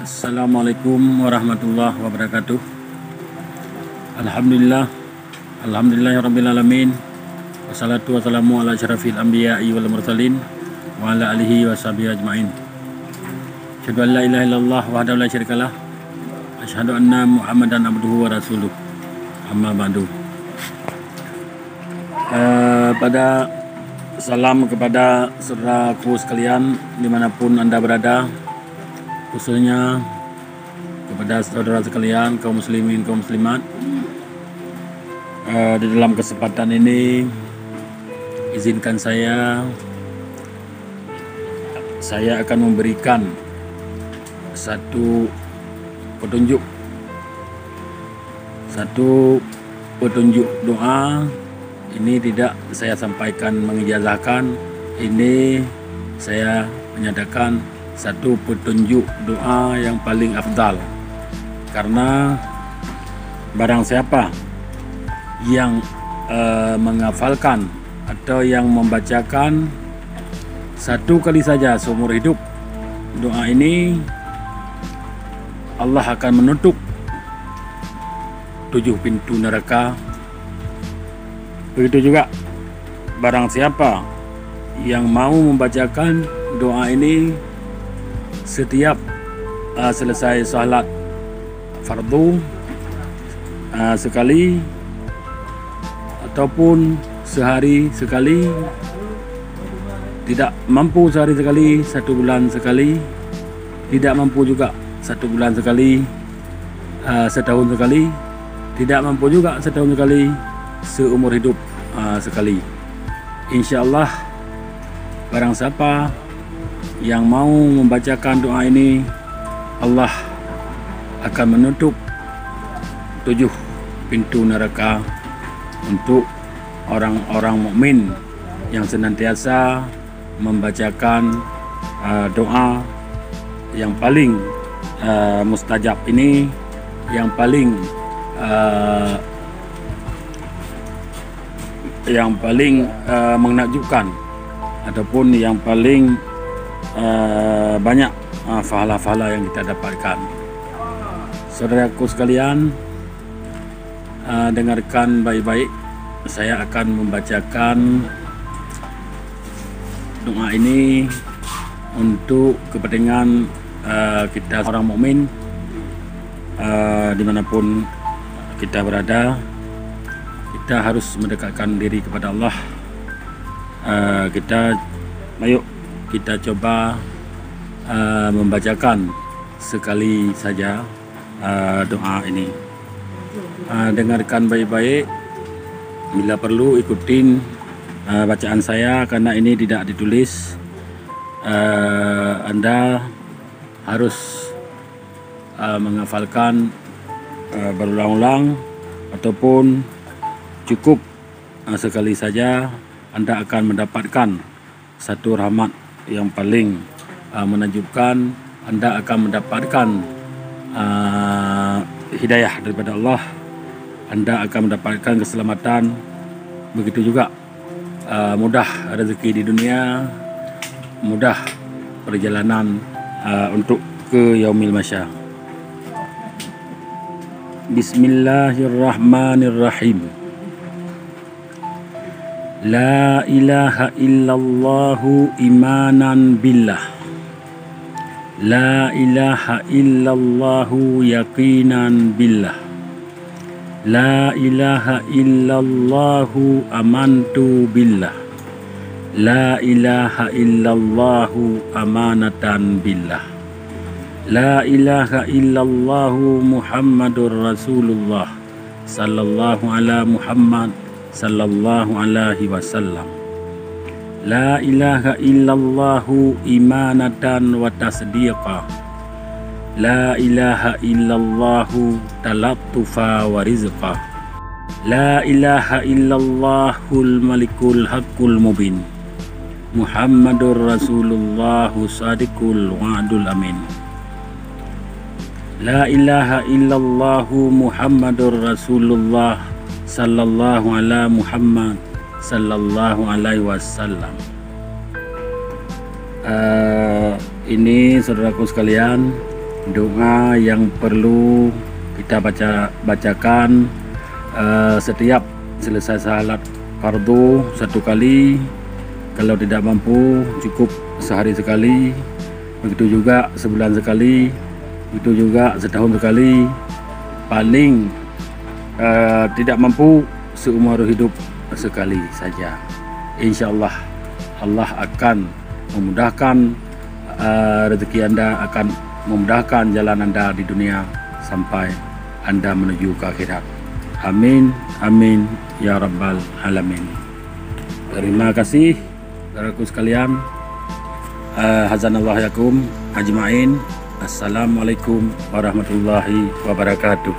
Assalamualaikum warahmatullahi wabarakatuh. Alhamdulillahirabbil alamin. Wassalatu wassalamu ala asyrafil anbiya'i wal mursalin wa ala alihi washabihi ajmain. Asyhadu an la ilaha illallah wahdahu la syarikalah. Asyhadu anna Muhammadan abduhu wa rasuluh. Amma ba'du. Pada salam kepada saudaraku sekalian dimanapun Anda berada, khususnya kepada saudara sekalian kaum muslimin kaum muslimat. Di dalam kesempatan ini izinkan saya akan memberikan satu petunjuk doa. Ini tidak saya sampaikan mengijazahkan, ini saya menyatakan satu petunjuk doa yang paling afdal, karena barang siapa yang menghafalkan atau yang membacakan satu kali saja seumur hidup doa ini, Allah akan menutup 7 pintu neraka. Begitu juga barang siapa yang mau membacakan doa ini setiap selesai salat fardu sekali, ataupun sehari sekali, tidak mampu sehari sekali, 1 bulan sekali, tidak mampu juga 1 bulan sekali, setahun sekali, tidak mampu juga setahun sekali, seumur hidup sekali. Insyaallah barang siapa yang mau membacakan doa ini, Allah akan menutup 7 pintu neraka untuk orang-orang mukmin yang senantiasa membacakan doa yang paling mustajab ini, yang paling menakjubkan, ataupun yang paling banyak pahala-pahala yang kita dapatkan. Saudaraku sekalian, dengarkan baik-baik. Saya akan membacakan doa ini untuk kepentingan kita orang mukmin dimanapun kita berada. Kita harus mendekatkan diri kepada Allah. Ayo kita coba membacakan sekali saja doa ini. Dengarkan baik-baik. Bila perlu ikutin bacaan saya, karena ini tidak ditulis. Anda harus menghafalkan berulang-ulang, ataupun cukup sekali saja. Anda akan mendapatkan satu rahmat yang paling menakjubkan. Anda akan mendapatkan hidayah daripada Allah. Anda akan mendapatkan keselamatan. Begitu juga mudah rezeki di dunia, mudah perjalanan untuk ke yaumil masyar. Bismillahirrahmanirrahim. La ilaha illallahu imanan billah. La ilaha illallahu yaqinan billah. La ilaha illallahu amantu billah. La ilaha illallahu amanatan billah. La ilaha illallahu Muhammadur Rasulullah sallallahu ala Muhammad sallallahu alaihi wasallam. La ilaha illallahu imanatan wa tasdiqa. La ilaha illallahu talattufa wa rizqa. La ilaha illallahul malikul haqqul mubin. Muhammadur Rasulullah sadiqul wa'dul amin. La ilaha illallahu Muhammadur Rasulullah sallallahu ala Muhammad sallallahu alaihi wasallam. Ini saudaraku sekalian, doa yang perlu kita bacakan setiap selesai salat fardu 1 kali. Kalau tidak mampu cukup sehari sekali, begitu juga sebulan sekali, begitu juga setahun sekali. Paling tidak mampu seumur hidup sekali saja. Insya Allah Allah akan memudahkan rezeki Anda, akan memudahkan jalan Anda di dunia sampai Anda menuju ke akhirat. Amin, amin ya rabbal alamin. Terima kasih saudaraku sekalian. Hazanallahu yakum ajmain. Assalamualaikum warahmatullahi wabarakatuh.